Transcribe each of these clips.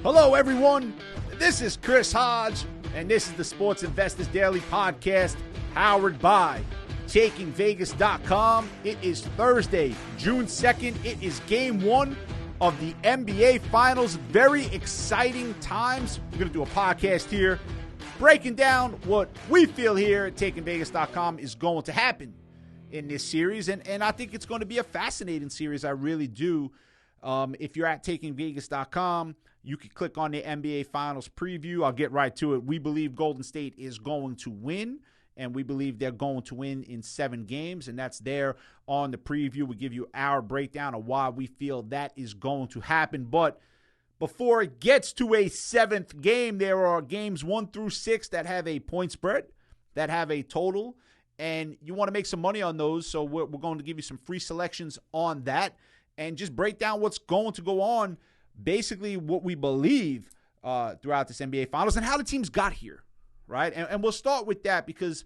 Hello, everyone. This is Chris Hodge, and this is the Sports Investors Daily Podcast, powered by TakingVegas.com. It is Thursday, June 2nd. It is Game 1 of the NBA Finals. Very exciting times. We're going to do a podcast here, breaking down what we feel here at TakingVegas.com is going to happen in this series, and I think it's going to be a fascinating series. I really do. If you're at TakingVegas.com, you can click on the NBA Finals preview. I'll get right to it. We believe Golden State is going to win, and we believe they're going to win in 7 games, and that's there on the preview. We give you our breakdown of why we feel that is going to happen. But before it gets to a 7th game, there are games 1 through 6 that have a point spread, that have a total, and you want to make some money on those, so we're going to give you some free selections on that and just break down what's going to go on, basically what we believe throughout this NBA Finals and how the teams got here, right? And we'll start with that because,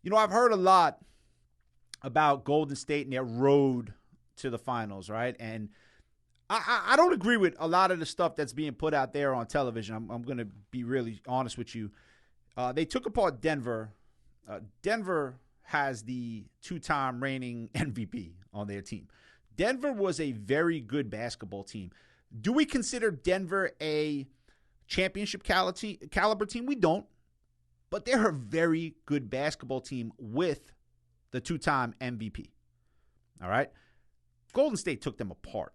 you know, I've heard a lot about Golden State and their road to the finals, right? And I don't agree with a lot of the stuff that's being put out there on television. I'm going to be really honest with you. They took apart Denver. Denver has the 2-time reigning MVP on their team. Denver was a very good basketball team. Do we consider Denver a championship caliber team? We don't. But they're a very good basketball team with the 2-time MVP. All right? Golden State took them apart.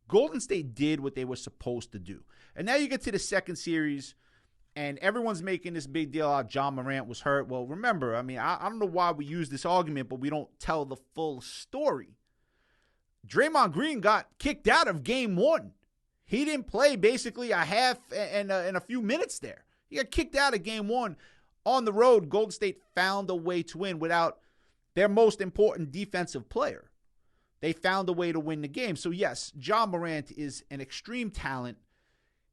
Golden State did what they were supposed to do. And now you get to the second series, and everyone's making this big deal out Ja Morant was hurt. Well, remember, I mean, I don't know why we use this argument, but we don't tell the full story. Draymond Green got kicked out of Game 1. He didn't play basically a half and a few minutes there. He got kicked out of Game 1. On the road, Golden State found a way to win without their most important defensive player. They found a way to win the game. So, yes, Ja Morant is an extreme talent.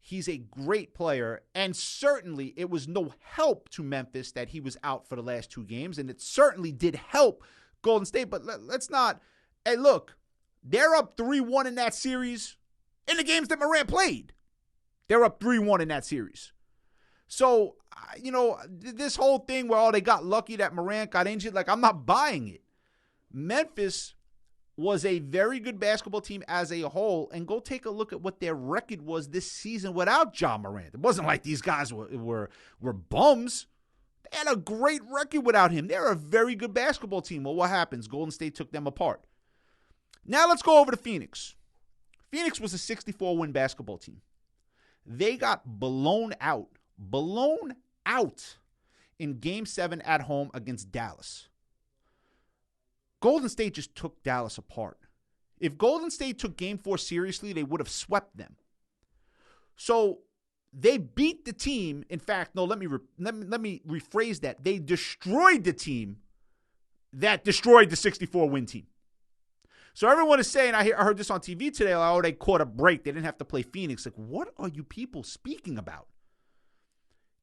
He's a great player, and certainly it was no help to Memphis that he was out for the last 2 games, and it certainly did help Golden State. But let's not – hey, look, they're up 3-1 in that series in the games that Morant played. They're up 3-1 in that series. So, you know, this whole thing where, they got lucky that Morant got injured, like, I'm not buying it. Memphis was a very good basketball team as a whole, and go take a look at what their record was this season without Ja Morant. It wasn't like these guys were bums. They had a great record without him. They're a very good basketball team. Well, what happens? Golden State took them apart. Now let's go over to Phoenix. Phoenix was a 64-win basketball team. They got blown out in Game 7 at home against Dallas. Golden State just took Dallas apart. If Golden State took Game 4 seriously, they would have swept them. So they beat the team. In fact, no, let me rephrase that. They destroyed the team that destroyed the 64-win team. So everyone is saying, I heard this on TV today, like, they caught a break. They didn't have to play Phoenix. Like, what are you people speaking about?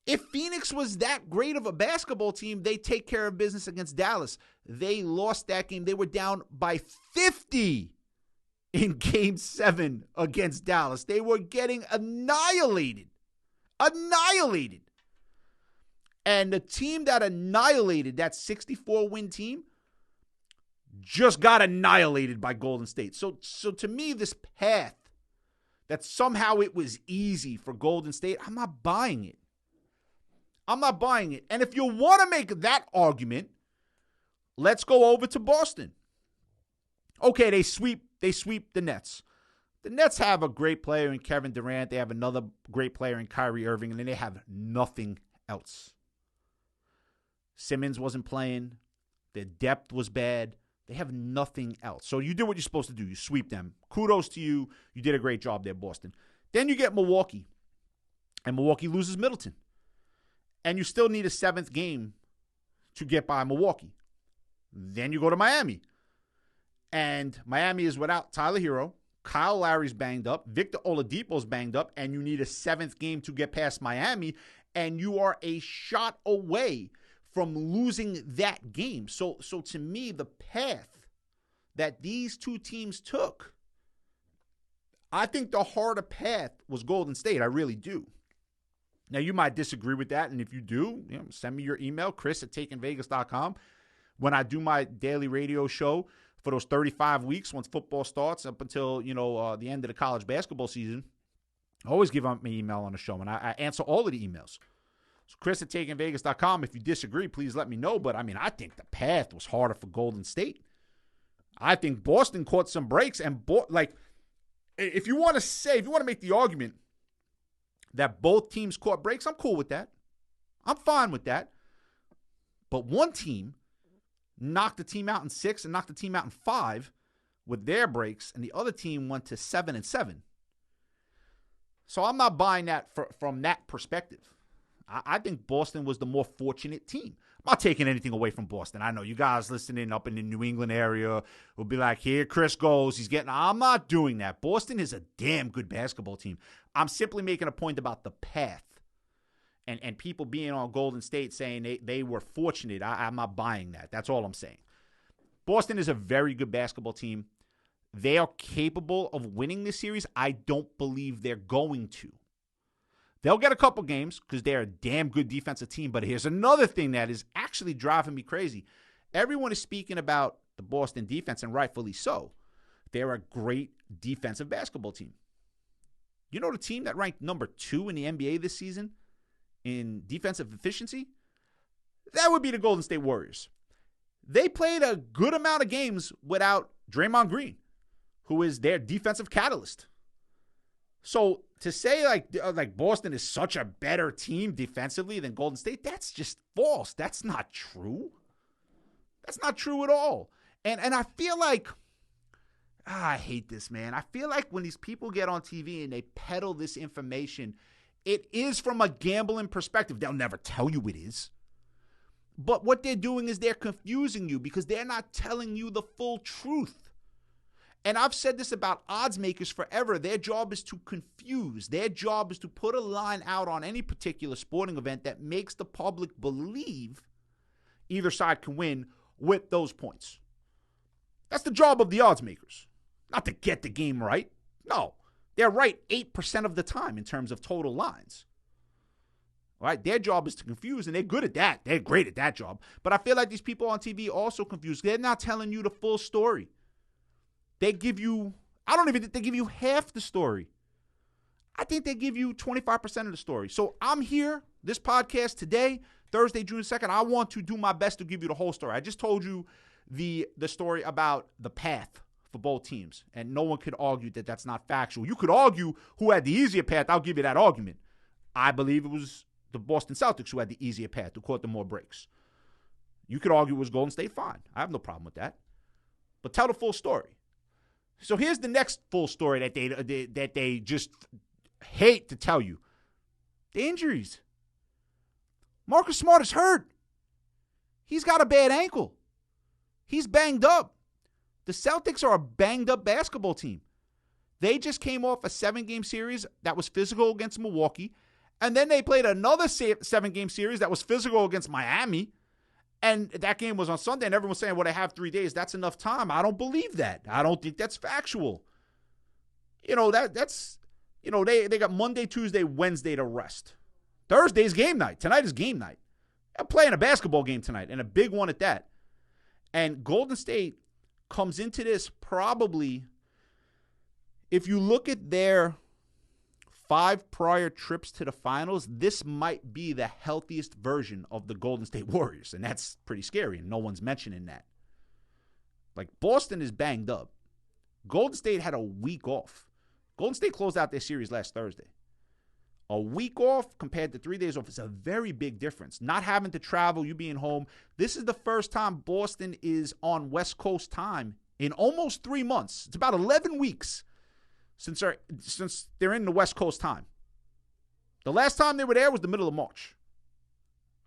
If Phoenix was that great of a basketball team, they take care of business against Dallas. They lost that game. They were down by 50 in Game 7 against Dallas. They were getting annihilated. And the team that annihilated that 64-win team just got annihilated by Golden State. So to me, this path that somehow it was easy for Golden State, I'm not buying it. And if you want to make that argument, let's go over to Boston. Okay, they sweep the Nets. The Nets have a great player in Kevin Durant. They have another great player in Kyrie Irving, and then they have nothing else. Simmons wasn't playing. Their depth was bad. They have nothing else. So you did what you're supposed to do. You sweep them. Kudos to you. You did a great job there, Boston. Then you get Milwaukee, and Milwaukee loses Middleton. And you still need a 7th game to get by Milwaukee. Then you go to Miami. And Miami is without Tyler Hero. Kyle Lowry's banged up. Victor Oladipo's banged up. And you need a 7th game to get past Miami. And you are a shot away from losing that game. So to me, the path that these two teams took, I think the harder path was Golden State. I really do. Now, you might disagree with that, and if you do, send me your email, chris@takingvegas.com. When I do my daily radio show for those 35 weeks, once football starts up until, the end of the college basketball season, I always give out my email on the show, and I answer all of the emails. So chris@takingvegas.com. If you disagree, please let me know. But, I think the path was harder for Golden State. I think Boston caught some breaks, and if you want to make the argument that both teams caught breaks, I'm cool with that. I'm fine with that. But one team knocked the team out in 6 and knocked the team out in 5 with their breaks, and the other team went to 7-7. So I'm not buying that from that perspective. I think Boston was the more fortunate team. I'm not taking anything away from Boston. I know you guys listening up in the New England area will be like, here Chris goes. I'm not doing that. Boston is a damn good basketball team. I'm simply making a point about the path. And people being on Golden State saying they were fortunate. I'm not buying that. That's all I'm saying. Boston is a very good basketball team. They are capable of winning this series. I don't believe they're going to. They'll get a couple games because they're a damn good defensive team. But here's another thing that is actually driving me crazy. Everyone is speaking about the Boston defense, and rightfully so. They're a great defensive basketball team. You know the team that ranked number 2 in the NBA this season in defensive efficiency? That would be the Golden State Warriors. They played a good amount of games without Draymond Green, who is their defensive catalyst. So to say like Boston is such a better team defensively than Golden State, that's just false. That's not true. That's not true at all. And I feel like, I hate this, man. I feel like when these people get on TV and they peddle this information, it is from a gambling perspective. They'll never tell you it is. But what they're doing is they're confusing you because they're not telling you the full truth. And I've said this about odds makers forever. Their job is to confuse. Their job is to put a line out on any particular sporting event that makes the public believe either side can win with those points. That's the job of the odds makers. Not to get the game right. No, they're right 8% of the time in terms of total lines. All right, their job is to confuse, and they're good at that. They're great at that job. But I feel like these people on TV also confuse. They're not telling you the full story. They give you, I don't even think they give you half the story. I think they give you 25% of the story. So I'm here, this podcast today, Thursday, June 2nd. I want to do my best to give you the whole story. I just told you the story about the path for both teams, and no one could argue that that's not factual. You could argue who had the easier path. I'll give you that argument. I believe it was the Boston Celtics who had the easier path, who caught the more breaks. You could argue it was Golden State. Fine. I have no problem with that. But tell the full story. So here's the next full story that they just hate to tell you. The injuries. Marcus Smart is hurt. He's got a bad ankle. He's banged up. The Celtics are a banged-up basketball team. They just came off a 7-game series that was physical against Milwaukee, and then they played another 7-game series that was physical against Miami. And that game was on Sunday, and everyone's saying, well, they have 3 days. That's enough time. I don't believe that. I don't think that's factual. They got Monday, Tuesday, Wednesday to rest. Thursday's game night. Tonight is game night. They're playing a basketball game tonight, and a big one at that. And Golden State comes into this probably, if you look at their 5 prior trips to the finals, this might be the healthiest version of the Golden State Warriors. And that's pretty scary, and no one's mentioning that. Like, Boston is banged up. Golden State had a week off. Golden State closed out their series last Thursday. A week off compared to 3 days off is a very big difference. Not having to travel, you being home. This is the first time Boston is on West Coast time in almost 3 months. It's about 11 weeks since they're in the West Coast time. The last time they were there was the middle of March.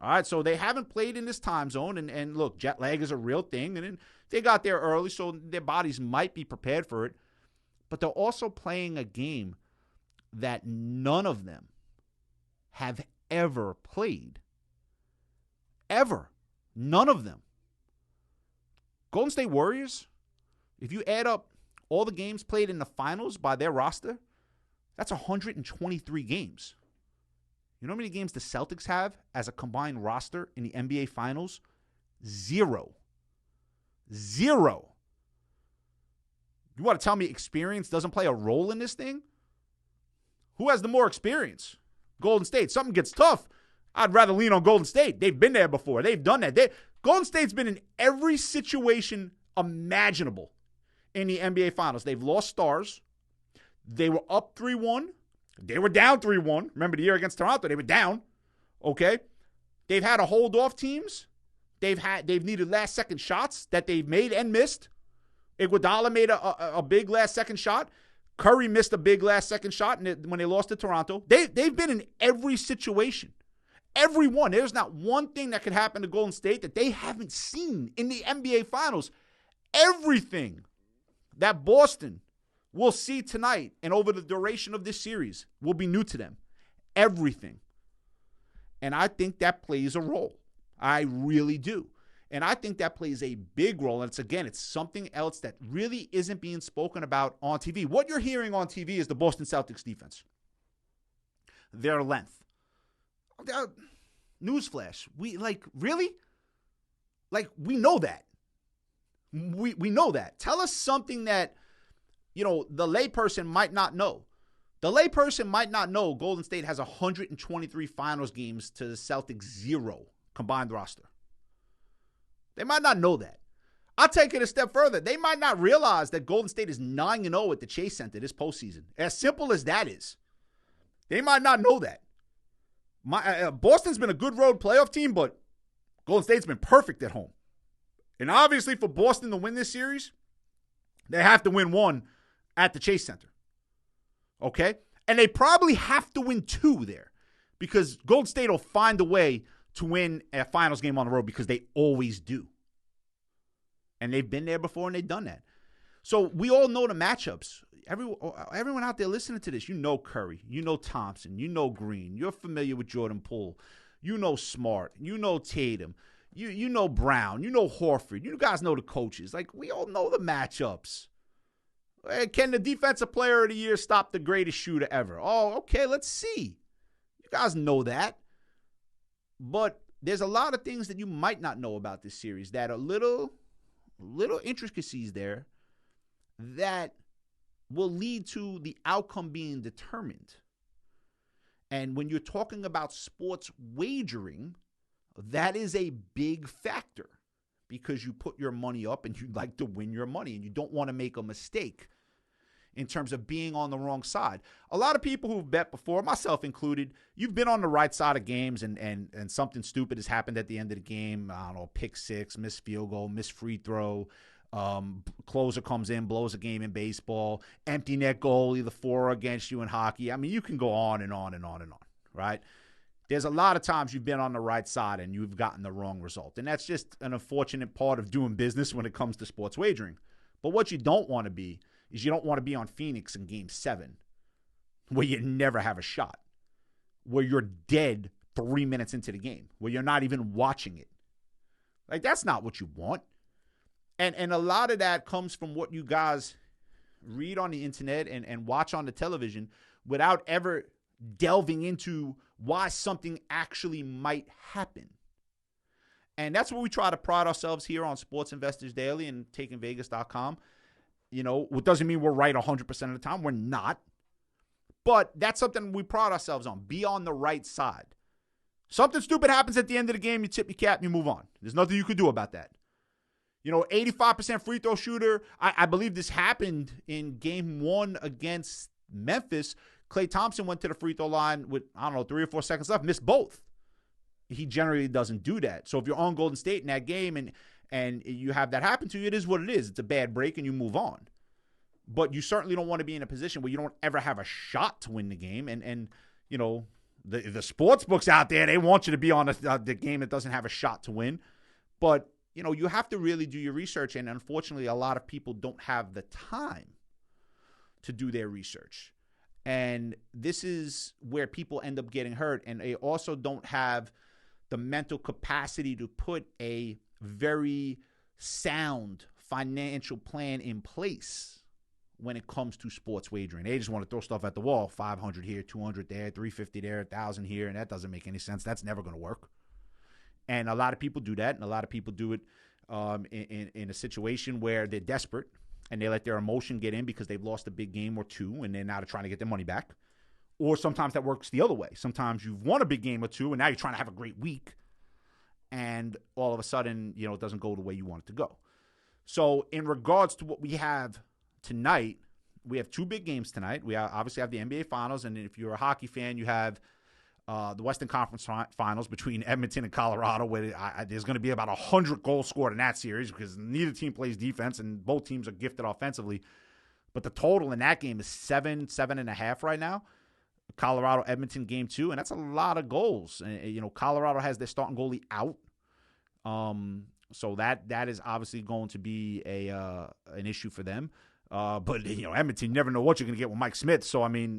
All right, so they haven't played in this time zone. And look, jet lag is a real thing. And they got there early, so their bodies might be prepared for it. But they're also playing a game that none of them have ever played. Ever. None of them. Golden State Warriors, if you add up all the games played in the finals by their roster, That's 123 games. You know how many games the Celtics have as a combined roster in the NBA Finals? 0. You want to tell me experience doesn't play a role in this thing? Who has the more experience? Golden State. Something gets tough, I'd rather lean on Golden State. They've been there before. They've done that. Golden State's been in every situation imaginable in the NBA Finals. They've lost stars. They were up 3-1. They were down 3-1. Remember the year against Toronto? They were down. Okay? They've had to hold off teams. They've needed last-second shots that they've made and missed. Iguodala made a big last-second shot. Curry missed a big last-second shot when they lost to Toronto. They've been in every situation. Every one. There's not one thing that could happen to Golden State that they haven't seen in the NBA Finals. Everything that Boston will see tonight and over the duration of this series will be new to them. Everything. And I think that plays a role. I really do. And I think that plays a big role. And it's something else that really isn't being spoken about on TV. What you're hearing on TV is the Boston Celtics defense. Their length. Newsflash. Really? We know that. We know that. Tell us something that, the layperson might not know. The layperson might not know Golden State has 123 finals games to the Celtics 0 combined roster. They might not know that. I'll take it a step further. They might not realize that Golden State is 9-0 at the Chase Center this postseason. As simple as that is. They might not know that. Boston's been a good road playoff team, but Golden State's been perfect at home. And obviously for Boston to win this series, they have to win one at the Chase Center. Okay? And they probably have to win 2 there because Golden State will find a way to win a finals game on the road because they always do. And they've been there before and they've done that. So we all know the matchups. Everyone out there listening to this, you know Curry, you know Thompson, you know Green, you're familiar with Jordan Poole, you know Smart, you know Tatum, you know Brown, you know Horford, you guys know the coaches. We all know the matchups. Can the defensive player of the year stop the greatest shooter ever? Oh, okay, let's see. You guys know that. But there's a lot of things that you might not know about this series that are little intricacies there that will lead to the outcome being determined. And when you're talking about sports wagering, that is a big factor because you put your money up and you like to win your money and you don't want to make a mistake in terms of being on the wrong side. A lot of people who've bet before, myself included, you've been on the right side of games and something stupid has happened at the end of the game. I don't know, pick 6, missed field goal, missed free throw, closer comes in, blows a game in baseball, empty net goal, either for or against you in hockey. I mean, you can go on and on and on and on, right? There's a lot of times you've been on the right side and you've gotten the wrong result. And that's just an unfortunate part of doing business when it comes to sports wagering. But what you don't want to be is you don't want to be on Phoenix in Game 7 where you never have a shot, where you're dead 3 minutes into the game, where you're not even watching it. That's not what you want. And a lot of that comes from what you guys read on the internet and watch on the television without ever delving into why something actually might happen. And that's what we try to pride ourselves here on Sports Investors Daily and TakingVegas.com. It doesn't mean we're right 100% of the time. We're not. But that's something we pride ourselves on. Be on the right side. Something stupid happens at the end of the game, you tip your cap, you move on. There's nothing you could do about that. 85% free throw shooter. I believe this happened in Game 1 against Memphis. Klay Thompson went to the free throw line with, 3 or 4 seconds left, missed both. He generally doesn't do that. So if you're on Golden State in that game and you have that happen to you, it is what it is. It's a bad break and you move on. But you certainly don't want to be in a position where you don't ever have a shot to win the game. And the sports books out there, they want you to be on the game that doesn't have a shot to win. But, you have to really do your research. And unfortunately, a lot of people don't have the time to do their research. And this is where people end up getting hurt. And they also don't have the mental capacity to put a very sound financial plan in place when it comes to sports wagering. They just want to throw stuff at the wall. 500 here, 200 there, 350 there, 1,000 here, and that doesn't make any sense. That's never going to work. And a lot of people do that, and a lot of people do it in a situation where they're desperate and they let their emotion get in because they've lost a big game or two and they're now trying to get their money back. Or sometimes that works the other way. Sometimes you've won a big game or two and now you're trying to have a great week, and all of a sudden, it doesn't go the way you want it to go. So in regards to what we have tonight, we have two big games tonight. We obviously have the NBA Finals, and if you're a hockey fan, you have the Western Conference Finals between Edmonton and Colorado, where there's going to be about 100 goals scored in that series because neither team plays defense, and both teams are gifted offensively. But the total in that game is 7.5 right now. Colorado-Edmonton game 2, and that's a lot of goals. And, Colorado has their starting goalie out. So that is obviously going to be an issue for them. But, Edmonton, you never know what you're going to get with Mike Smith. So, it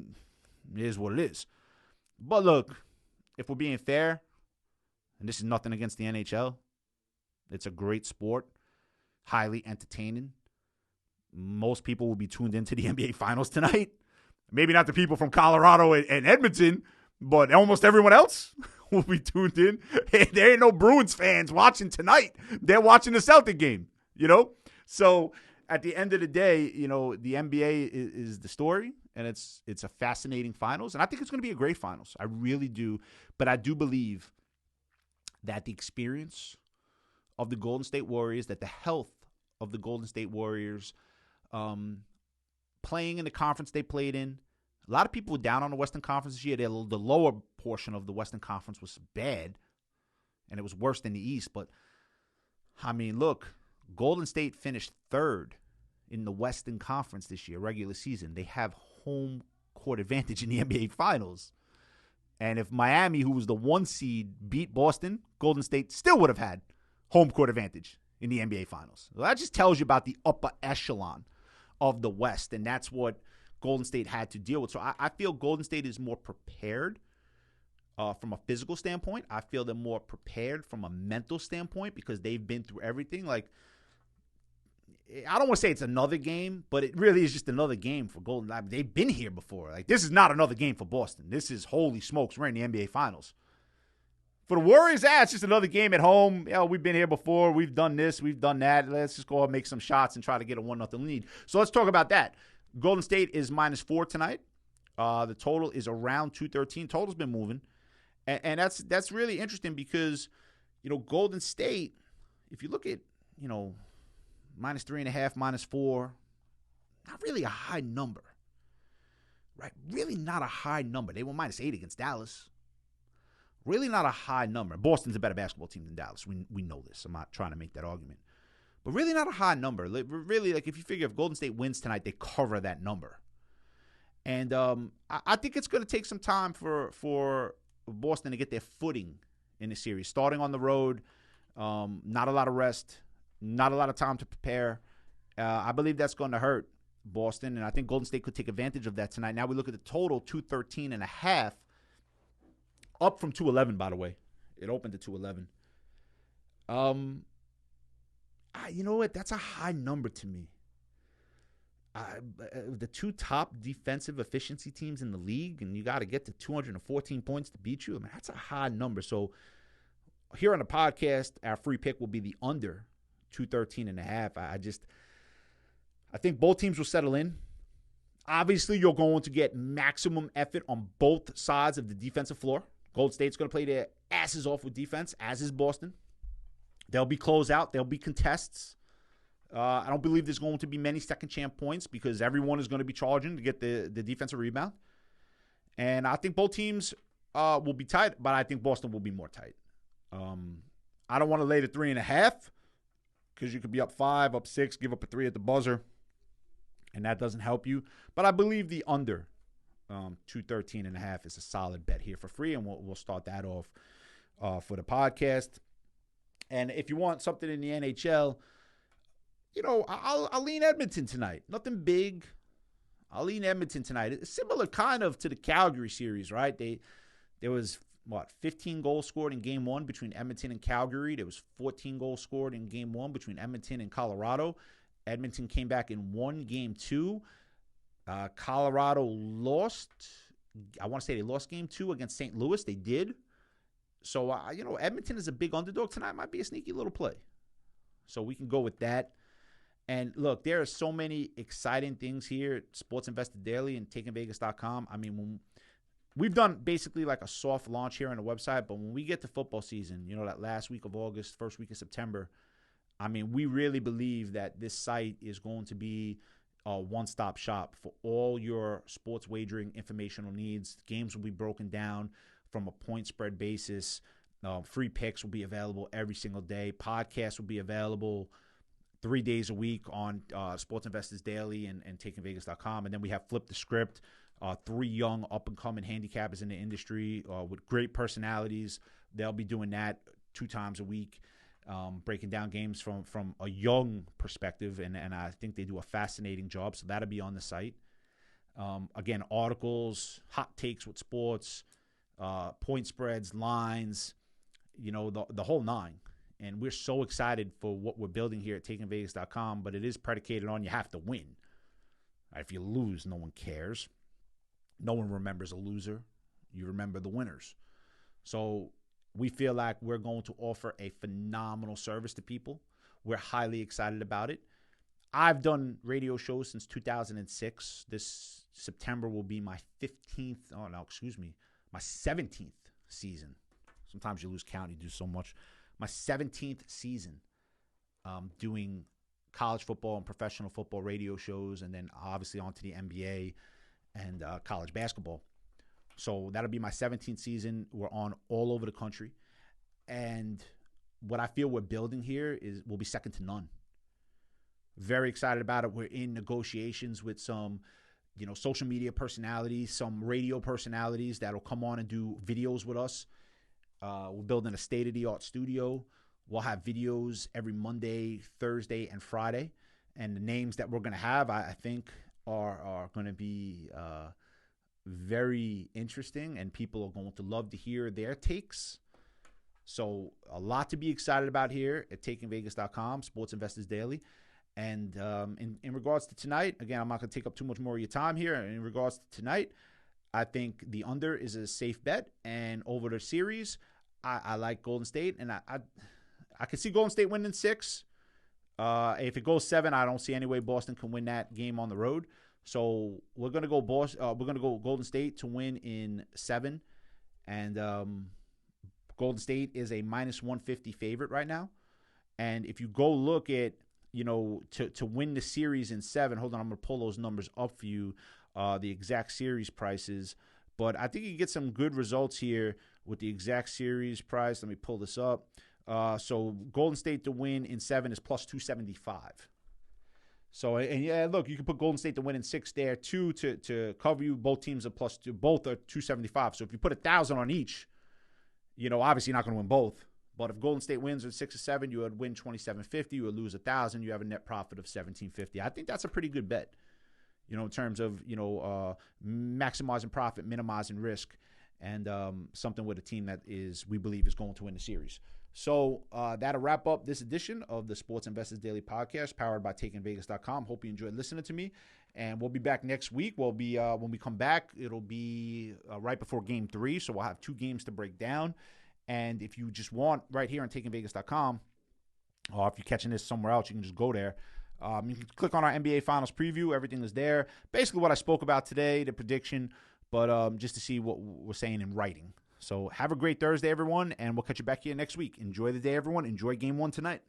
is what it is. But, look, if we're being fair, and this is nothing against the NHL, it's a great sport, highly entertaining. Most people will be tuned into the NBA Finals tonight. Maybe not the people from Colorado and Edmonton, but almost everyone else will be tuned in. There ain't no Bruins fans watching tonight. They're watching the Celtic game, So at the end of the day, the NBA is the story, and it's a fascinating finals. And I think it's going to be a great finals. I really do. But I do believe that the experience of the Golden State Warriors, that the health of the Golden State Warriors, playing in the conference they played in. A lot of people were down on the Western Conference this year. The lower portion of the Western Conference was bad, and it was worse than the East. But, look, Golden State finished third in the Western Conference this year, regular season. They have home court advantage in the NBA Finals. And if Miami, who was the 1 seed, beat Boston, Golden State still would have had home court advantage in the NBA Finals. Well, that just tells you about the upper echelon of the West, and that's what Golden State had to deal with. So I feel Golden State is more prepared from a physical standpoint. I feel they're more prepared from a mental standpoint because they've been through everything. Like, I don't want to say it's another game, but it really is just another game for Golden State. They've been here before. Like, this is not another game for Boston. This is, holy smokes, we're in the NBA Finals. For the Warriors, it's just another game at home. We've been here before. We've done this. We've done that. Let's just go and make some shots and try to get a 1-0 lead. So let's talk about that. Golden State is -4 tonight. The total is around 213. Total's been moving. And that's really interesting because, Golden State, if you look at, -3.5, -4, not really a high number. Right? Really not a high number. They were -8 against Dallas. Really not a high number. Boston's a better basketball team than Dallas. We know this. I'm not trying to make that argument. But really not a high number. Really, if you figure if Golden State wins tonight, they cover that number. And I think it's going to take some time for Boston to get their footing in the series. Starting on the road, not a lot of rest, not a lot of time to prepare. I believe that's going to hurt Boston, and I think Golden State could take advantage of that tonight. Now we look at the total, 213.5. Up from 211, by the way. It opened to 211. You know what? That's a high number to me. The two top defensive efficiency teams in the league, and you got to get to 214 points to beat you. That's a high number. So here on the podcast, our free pick will be the under 213.5. I think both teams will settle in. Obviously, you're going to get maximum effort on both sides of the defensive floor. Golden State's going to play their asses off with defense, as is Boston. There'll be closeout. There'll be contests. I don't believe there's going to be many second chance points because everyone is going to be charging to get the defensive rebound. And I think both teams will be tight, but I think Boston will be more tight. I don't want to lay the 3.5 because you could be up 5, up 6, give up a 3 at the buzzer, and that doesn't help you. But I believe the under 213.5 is a solid bet here for free, and we'll start that off for the podcast. And if you want something in the NHL, I'll lean Edmonton tonight. Nothing big. I'll lean Edmonton tonight. It's similar kind of to the Calgary series, right? There was 15 goals scored in game 1 between Edmonton and Calgary. There was 14 goals scored in game 1 between Edmonton and Colorado. Edmonton came back and won game 2. Colorado lost. I want to say they lost game 2 against St. Louis. They did. So, Edmonton is a big underdog tonight. Might be a sneaky little play. So we can go with that. And look, there are so many exciting things here at Sports Investor Daily and TakingVegas.com. I mean, we've done basically like a soft launch here on the website, but when we get to football season, that last week of August, first week of September, I mean, we really believe that this site is going to be a one-stop shop for all your sports wagering informational needs. Games will be broken down from a point spread basis. Free picks will be available every single day. Podcasts will be available 3 days a week on Sports Investors Daily and TakingVegas.com. And then we have Flip the Script, 3 young up-and-coming handicappers in the industry with great personalities. They'll be doing that 2 times a week, breaking down games from a young perspective. And I think they do a fascinating job. So that'll be on the site. Again, articles, hot takes with sports, point spreads, lines, the whole 9. And we're so excited for what we're building here at TakingVegas.com, but it is predicated on you have to win. If you lose, no one cares. No one remembers a loser. You remember the winners. So we feel like we're going to offer a phenomenal service to people. We're highly excited about it. I've done radio shows since 2006. This September will be my 17th season. Sometimes you lose count. You do so much. My 17th season doing college football and professional football radio shows, and then obviously onto the NBA and college basketball. So that'll be my 17th season. We're on all over the country. And what I feel we're building here will be second to none. Very excited about it. We're in negotiations with some social media personalities, some radio personalities that'll come on and do videos with us. We're building a state-of-the-art studio. We'll have videos every Monday, Thursday, and Friday. And the names that we're going to have, I think, are going to be very interesting, and people are going to love to hear their takes. So a lot to be excited about here at TakingVegas.com, Sports Investors Daily. And in regards to tonight, again, I'm not going to take up too much more of your time here. In regards to tonight, I think the under is a safe bet. And over the series, I like Golden State. And I can see Golden State winning 6. If it goes 7, I don't see any way Boston can win that game on the road. So we're going to go Golden State to win in 7. And Golden State is a minus 150 favorite right now. And if you go look at, to win the series in 7, hold on, I'm going to pull those numbers up for you. The exact series prices, but I think you get some good results here with the exact series price. Let me pull this up. So Golden State to win in 7 is plus 275. So, and yeah, look, you can put Golden State to win in 6 there, 2 to cover you. Both teams are plus 2, both are 275. So if you put 1,000 on each, obviously you're not going to win both. But if Golden State wins in 6 or 7, you would win 2,750. You would lose 1,000. You have a net profit of 1,750. I think that's a pretty good bet. In terms of, maximizing profit, minimizing risk, and something with a team that we believe is going to win the series. So that'll wrap up this edition of the Sports Investors Daily Podcast, powered by TakingVegas.com. Hope you enjoyed listening to me. And we'll be back next week. We'll be when we come back, it'll be right before Game 3. So we'll have 2 games to break down. And if you just want, right here on TakingVegas.com, or if you're catching this somewhere else, you can just go there. You can click on our NBA Finals preview. Everything is there. Basically what I spoke about today, the prediction, but just to see what we're saying in writing. So have a great Thursday, everyone, and we'll catch you back here next week. Enjoy the day, everyone. Enjoy Game 1 tonight.